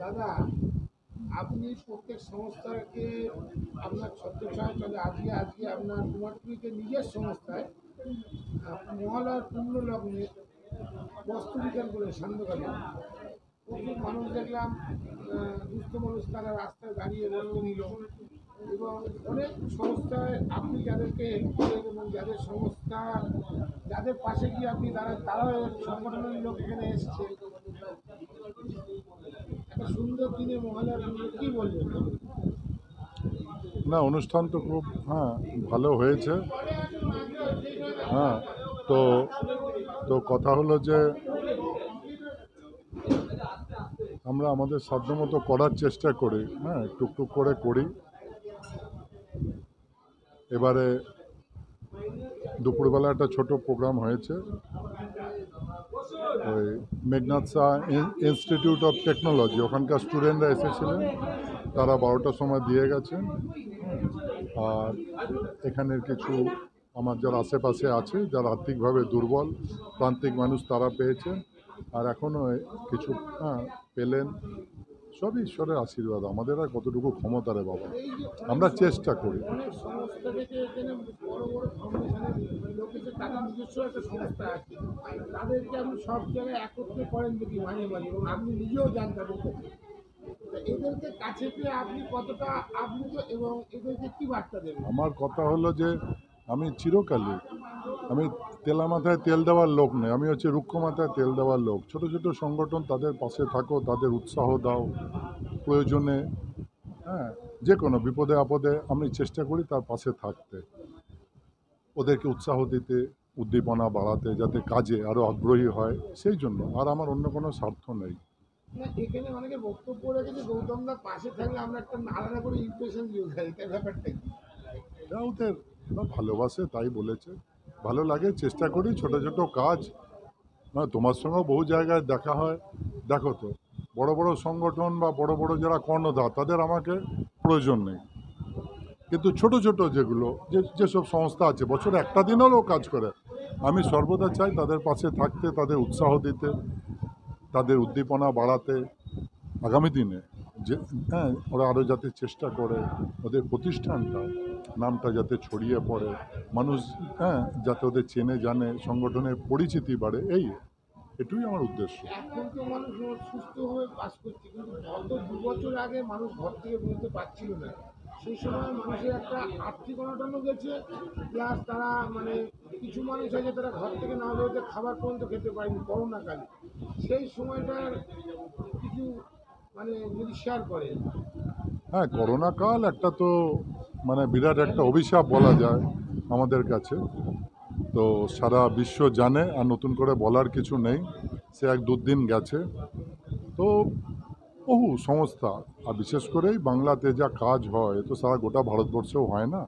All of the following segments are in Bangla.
দাদা, আপনি প্রত্যেক সংস্থাকে আপনার ছত্রছায়া চলে, আজকে আজকে আপনার কুমারটুলিতে নিজের সংস্থায় মহালয়ার পূর্ণ লগ্নে বস্ত্র বিতরণ করে সান্ধ্যকালীন প্রচুর মানুষ দেখলাম, দুস্থ মানুষ তারা রাস্তায় দাঁড়িয়ে বস্ত্র নিল, এবং অনেক সংস্থায় আপনি যাদেরকে হেল্প করেন এবং যাদের সংস্থা যাদের পাশে গিয়ে আপনি দাঁড়ান তারাও সংগঠনের লোক এখানে এসছে। একটা সুন্দর দিনে মহালয়ার কি বলবেন? না, অনুষ্ঠান তো খুব ভালো হয়েছে। হ্যাঁ, তো তো কথা হলো যে আমরা আমাদের সাধ্যমতো করার চেষ্টা করি, টুকটুক করে করি। এবারে দুপুরবেলা একটা ছোট প্রোগ্রাম হয়েছে, ওই Meghnad Saha institute of technology, ওখানকার স্টুডেন্টরা এসেছিলেন, তারা 12টার সময় দিয়ে গেছেন। আর এখানের কিছু আমার যারা আশেপাশে আছে, যারা আর্থিকভাবে দুর্বল প্রান্তিক মানুষ, তারা পেয়েছেন। আর এখনও কিছু পেলেন। সবই ঈশ্বরের আশীর্বাদ, আমাদের আর কতটুকু ক্ষমতা রে বাবা, আমরা চেষ্টা করি। অনেক সংস্থা থেকে এখানে বড় বড় ফাউন্ডেশনের লোক এসে তাদের নিজস্ব একটা সংস্থা আছে, তাদেরকে আপনি সব জায়গায় একত্রে করেন দেখি মাঝে মাঝে, এবং আপনি নিজেও যান তাদের কাছে। এদেরকে কাছে পেয়ে আপনি কতটা আপ্লুত এবং এদেরকে কি বার্তা দেবেন? আমার কথা হলো যে আমি চিরকালই, আমি তেলা মাথায় তেল দেওয়ার লোক নই, আমি হচ্ছে রুক্ষ মাথায় তেল দেওয়ার লোক। ছোট ছোট সংগঠন, তাদের পাশে থাকো, তাদের উৎসাহ দাও, প্রয়োজনে যে কোনো বিপদে আপদে আমি চেষ্টা করি তার পাশে থাকতে, ওদেরকে উৎসাহ দিতে, উদ্দীপনা বাড়াতে, যাতে কাজে আরও আগ্রহী হয়, সেই জন্য। আর আমার অন্য কোনো স্বার্থ নেই। না, এখানে অনেকে বক্তব্য রেখেছে গৌতম দার পাশে থাকলে আমরা একটা আলাদা করে ইমপ্রেশন দিয়ে যাই, এটা ব্যাপারটা কি? এটা ওদের ভালোবাসে তাই বলেছে, ভালো লাগে। চেষ্টা করি ছোট ছোট কাজ। তোমার সঙ্গেও বহু জায়গায় দেখা হয়, দেখো তো, বড় বড় সংগঠন বা বড় বড় যারা কর্ণধার, তাদের আমাকে প্রয়োজন নেই। কিন্তু ছোট ছোট যেগুলো যেসব সংস্থা আছে, বছরে একটা দিনেরও কাজ করে, আমি সর্বদা চাই তাদের পাশে থাকতে, তাদের উৎসাহ দিতে, তাদের উদ্দীপনা বাড়াতে, আগামী দিনে যে ওরা আরও যাতে চেষ্টা করে, ওদের প্রতিষ্ঠানটা নামটা যাতে ছড়িয়ে পড়ে, মানুষ যাতে ওদের চেনে জানে, সংগঠনের পরিচিতি বাড়ে, এটুই আমার উদ্দেশ্য। এখন তো মানুষ সুস্থভাবে বাস করছে, কিন্তু গত 2 বছর আগে মানুষ ঘর থেকে বেরোতে পারছিল না। সেই সময় মানুষের একটা আর্থিক অনটনও গেছে, প্লাস তারা মানে কিছু মানুষ আছে তারা ঘর থেকে না বেরোতে খাবার পর্যন্ত খেতে পারেনি করোনাকালে। সেই সময়টার কিছু মানে যদি শেয়ার করে। করোনা কাল একটা তো বিরাট একটা অভিশাপ বলা যায় আমাদের কাছে। তো সারা বিশ্ব জানে, আর নতুন করে বলার কিছু নেই। সে এক দুর্দিন গেছে। তো বহু সংস্থা, আর বিশেষ করেই বাংলাতে যা কাজ হয়, তো সারা গোটা ভারতবর্ষেও হয় না,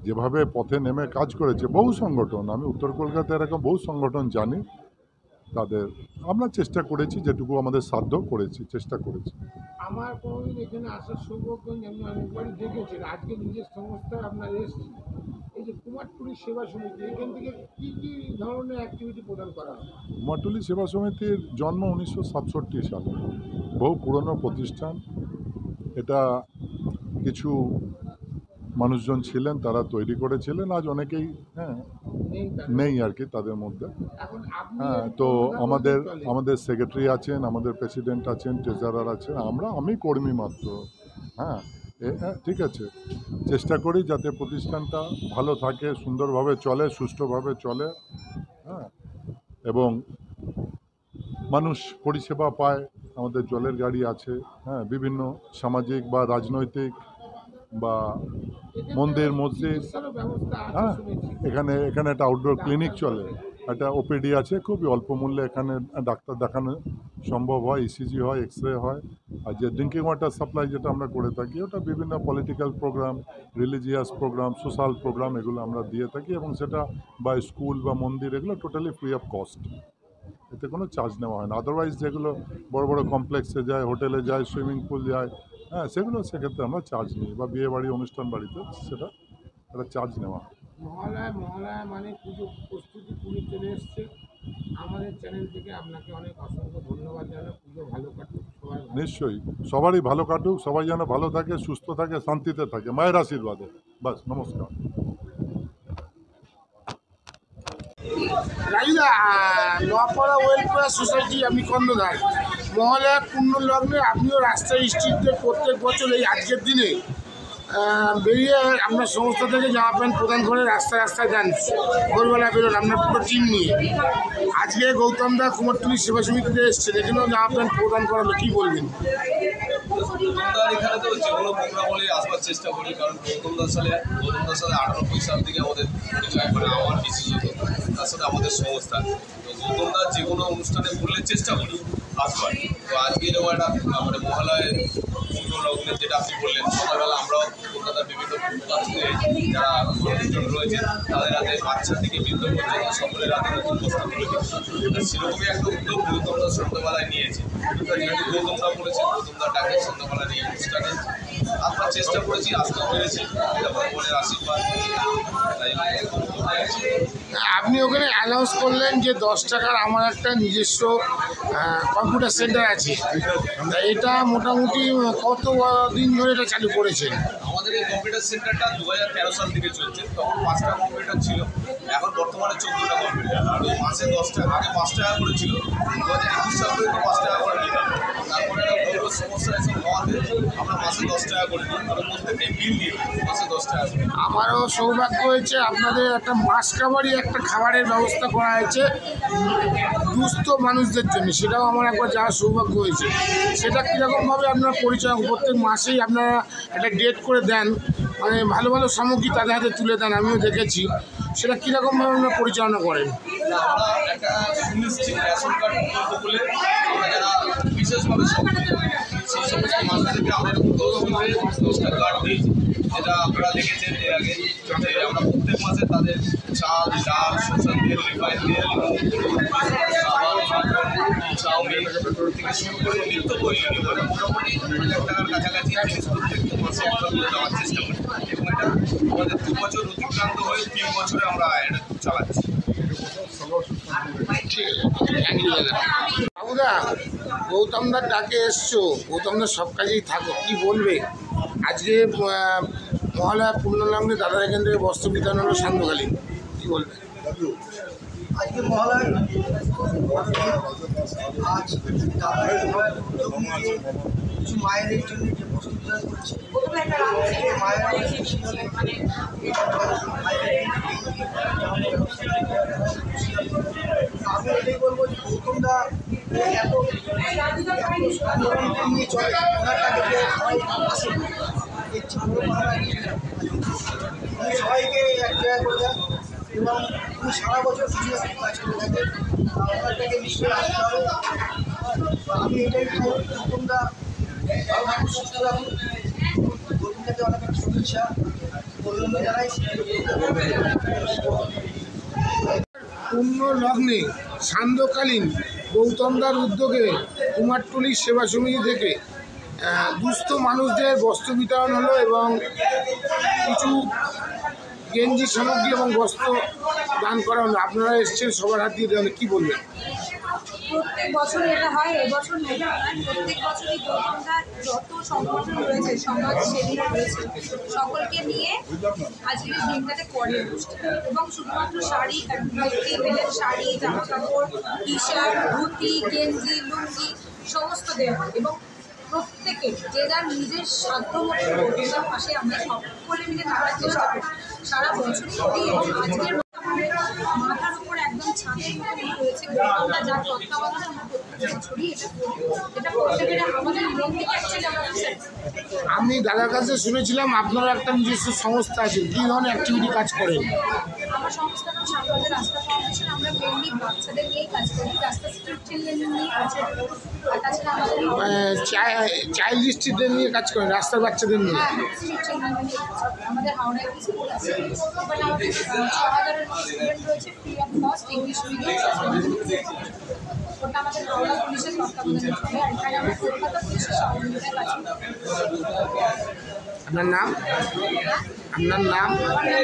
যেভাবে পথে নেমে কাজ করেছে বহু সংগঠন, আমি উত্তর কলকাতায় এরকম বহু সংগঠন জানি, তাদের আমরা চেষ্টা করেছি, যেটুকু আমাদের সাধ্য করেছি, চেষ্টা করেছি। আমার কোনোদিন এখানে আসার সৌভাগ্য নেই, আমি অনেকবারই দেখেছি। আজকে নিজের সংস্থায় আপনার এসেছি, এই যে কুমারটুলি সেবা সমিতি, এখান থেকে কি কি ধরনের অ্যাক্টিভিটি প্রদান করা হয়? কুমারটুলি সেবা সমিতির জন্ম 1967 সালে, বহু পুরনো প্রতিষ্ঠান। এটা কিছু মানুষজন ছিলেন, তারা তৈরি করেছিলেন। আজ অনেকেই নেই আর কি তাদের মধ্যে। তো আমাদের সেক্রেটারি আছেন, আমাদের প্রেসিডেন্ট আছেন, ট্রেজারার আছেন, আমি কর্মী মাত্র। ঠিক আছে, চেষ্টা করি যাতে প্রতিষ্ঠানটা ভালো থাকে, সুন্দরভাবে চলে, সুষ্ঠুভাবে চলে, এবং মানুষ পরিষেবা পায়। আমাদের জলের গাড়ি আছে, বিভিন্ন সামাজিক বা রাজনৈতিক বা মন্দির মসজিদ, এখানে একটা আউটডোর ক্লিনিক চলে, একটা ওপিডি আছে, খুবই অল্প মূল্যে এখানে ডাক্তার দেখানো সম্ভব হয়, ইসিজি হয়, এক্স রে হয়। আর যে ড্রিঙ্কিং ওয়াটার সাপ্লাই যেটা আমরা করে থাকি, ওটা বিভিন্ন political program, religious program, social program, এগুলো আমরা দিয়ে থাকি, এবং সেটা বা স্কুল বা মন্দির, এগুলো টোটালি ফ্রি অফ কস্ট। এতে কোনো চার্জ নেওয়া হয় না। আদারওয়াইজ যেগুলো বড় বড় কমপ্লেক্সে যায়, হোটেলে যায়, সুইমিং পুল যায়, হ্যাঁ সেগুলো সেক্ষেত্রে আমরা চার্জ নিই, বা বিয়েবাড়ি অনুষ্ঠান বাড়িতে সেটা একটা চার্জ নেওয়া হয়। মহালয়া মানে পুজো প্রস্তুতি পুরো চলে এসছে। আমাদের চ্যানেল থেকে আপনাকে অনেক অসংখ্য ধন্যবাদ জানাই। পুজো ভালো কাটুক, সবাই নিশ্চয়ই সবারই ভালো কাটুক, সবাই যেন ভালো থাকে, সুস্থ থাকে, শান্তিতে থাকে, মায়ের আশীর্বাদে। বাস, নমস্কার। রাজুদা, নোয়াপাড়া ওয়েলফেয়ার সোসাইটি, আমি কর্ণধার। মহালয়ার পূর্ণ লগ্নে আপনিও রাস্তায় স্ট্রিটে প্রত্যেক বছর এই আজকের দিনে বেরিয়ে আপনার সংস্থা থেকে জামা প্যান্ট প্রদান করে রাস্তায় রাস্তায় যান, ভোরবেলা বেরোন আপনার পুরো টিম নিয়ে। আজকে গৌতম দা কুমারটুলি সেবা সমিতিতে এসছেন, এখানেও জামা প্যান্ট প্রদান করালো, কী বলবেন? গৌতমদার এখানে তো যে কোনো প্রোগ্রাম হলে আসবার চেষ্টা করি, কারণ গৌতমদার সালে 98 সাল থেকে আমাদের পরিচয় করে আমার বিশেষত, তার সাথে আমাদের সংস্থা। তো গৌতমদার যে কোনো অনুষ্ঠানে বললে চেষ্টা করি আসবার। তো আজকে এরকম একটা মানে মহালয়ের পূর্ণ লগ্নে যেটা আপনি বললেন, সকালবেলা আমরাও কলকাতার বিভিন্ন ফুটপাথ থেকে যারা মানুষজন রয়েছেন তাদের হাতে বাচ্চা থেকে বৃদ্ধ পর্যন্ত সকলের হাতে নতুন বস্ত্র তুলে দিচ্ছি। সেরকমই একটা উদ্যোগ গৌতমদা সন্ধ্যাবেলায় নিয়েছে। যেহেতু গৌতমদা বলেছে, গৌতমদার ডাকে সন্ধ্যাবেলার এই অনুষ্ঠানে আমরা চেষ্টা করেছি, আসতেও পেরেছি, এটা ভগবানের আশীর্বাদ। আপনি ওখানে অ্যানাউন্স করলেন যে 10 টাকার আমার একটা নিজস্ব কম্পিউটার সেন্টার আছে, এটা মোটামুটি কত দিন ধরে এটা চালু করেছেন? আমাদের এই কম্পিউটার সেন্টারটা 2013 সাল থেকে চলছে। তখন 5টা কম্পিউটার ছিল, এখন বর্তমানে 14টা কম্পিউটার। আর ওই মাসে 10 টাকা, আগে 5 টাকা করে ছিল, 2021 সাল থেকে 5 টাকা করে নিলাম। তারপরে বড় সমস্যা এসব হওয়াতে আমরা মাসে 10 টাকা করে দিই, আর প্রত্যেকটাই বিল দিই মাসে 10 টাকা করে। আমারও সৌভাগ্য হয়েছে, আপনাদের একটা মাস কাবারই একটা খাবারের ব্যবস্থা করা হয়েছে দুস্থ মানুষদের জন্য, সেটাও আমার একবার যাওয়ার সৌভাগ্য হয়েছে। সেটা কীরকমভাবে আপনার পরিচয়, প্রত্যেক মাসেই আপনারা একটা ডেট করে দেন, মানে ভালো ভালো সামগ্রী তাদের হাতে তুলে দেন, আমিও দেখেছি। সেটা কীরকমভাবে আপনারা পরিচালনা করেন? আমরা একটা সুনিশ্চিত রেশন কার্ড প্রকল্প বলে আমরা যারা বিশেষভাবে সেই সমস্ত মানুষদেরকে আমরা 10টা কার্ড দিয়েছি, যেটা আপনারা দেখেছেন এর আগে, যে আমরা প্রত্যেক মাসে তাদের চাল, ডাল, শসা তেল, রিফাইন তেল, চাউমিন থেকে শুরু করে নিত্য প্রয়োজনীয় মানে মোটামুটি 1000 টাকার কাছাকাছি জিনিস প্রত্যেকটা মাসে আমরা করে দেওয়ার চেষ্টা করি। এবং এটা আমাদের 2 বছর অতিক্রান্ত হয়ে 3 বছরে আমরা এটা চালাচ্ছি। বাবুদা, গৌতমদার ডাকে এসছো, গৌতমদার সব কাজেই থাকো, কি বলবে? আজকে মহালয়া পূর্ণলগ্নে দাদার এখান থেকে বস্ত্র বিতরণ হলো সান্ধ্যকালীন, কী বলবে? আজকে মহালয়া আজ কিছু মায়েদের জন্য যে বস্তু বিতরণ করছে, মায়েরা আমি এটাই বলবো যে গৌতমদা এত নিয়ে চলে, ওনার টাকে সবাই আসে, দেখছি সবাইকে এক জায়গায় করে দেন এবং উনি সারা বছর বিজনেস কাজ করে থাকেন, ওনারটাকে নিশ্চয়ই আসতে হবে। আমি এটাই গৌতমদা সুস্থ রাখুন, গৌতমদাকে অনেক শুভেচ্ছা অভিনন্দন জানাই। পূর্ণ লগ্নে সান্ধ্যকালীন গৌতমদার উদ্যোগে কুমারটুলি সেবা সমিতি থেকে দুস্থ মানুষদের বস্ত্র বিতরণ হলো এবং কিছু গেঞ্জি সামগ্রী এবং বস্ত্র দান করা হলো। আপনারা এসছেন, সবার হাত দিয়ে দেওয়া, কী বলবেন? প্রত্যেক বছর এটা হয়, এবছর নয়, প্রত্যেক বছরই গৌতমদার যত সংগঠন রয়েছে, সমাজসেবীরা রয়েছে, সকলকে নিয়ে আজকের দিনটাতে করে অনুষ্ঠান। এবং শুধুমাত্র শাড়ি, মেয়েদের শাড়ি, জামা কাপড়, টি শার্ট, ধুতি, গেঞ্জি, লুঙ্গি সমস্ত দেওয়া হয়। এবং প্রত্যেকে যে যার নিজের সাধ্য মতো গৌতমদার পাশে আমরা সকলে মিলে থাকার চেষ্টা করি সারা বছরই করি। এবং আজকের মাথার উপর একদম ছাদের মতো রয়েছে গৌতমদা, যার তত্ত্বাবধানে আমরা প্রত্যেক বছরই এটা করি। এটা করতে পেরে আমাদের মন থেকে অ্যাকচুয়ালি আমরা আমি দাদার কাছে শুনেছিলাম আপনারা একটা নিজস্ব সংস্থা আছে, কী ধরনের অ্যাক্টিভিটি কাজ করেন? আমাদের আমার সংস্থার নাম সাম্রাজ্য রাস্তা ফাউন্ডেশন। আমরা মেনলি বাচ্চাদের নিয়েই কাজ করি, রাস্তা স্ট্রিট চিলড্রেন নিয়ে কাজ করি। আর তাছাড়া আমাদের চাইল্ড স্ট্রিটদের নিয়ে কাজ করেন, রাস্তার বাচ্চাদের নিয়ে। হ্যাঁ স্ট্রিট চিলড্রেন নিয়ে কাজ করি। আমাদের হাওড়ায় একটি স্কুল আছে, এবার আমাদের 6,000 স্টুডেন্ট রয়েছে free of cost English medium. ওটা আমাদের হাওড়া পুলিশের তত্ত্বাবধানে চলে, আর এখানে আমরা কলকাতা পুলিশের সহযোগিতায় কাজ করি। আপনার নাম? আমার নাম কর্তিকা।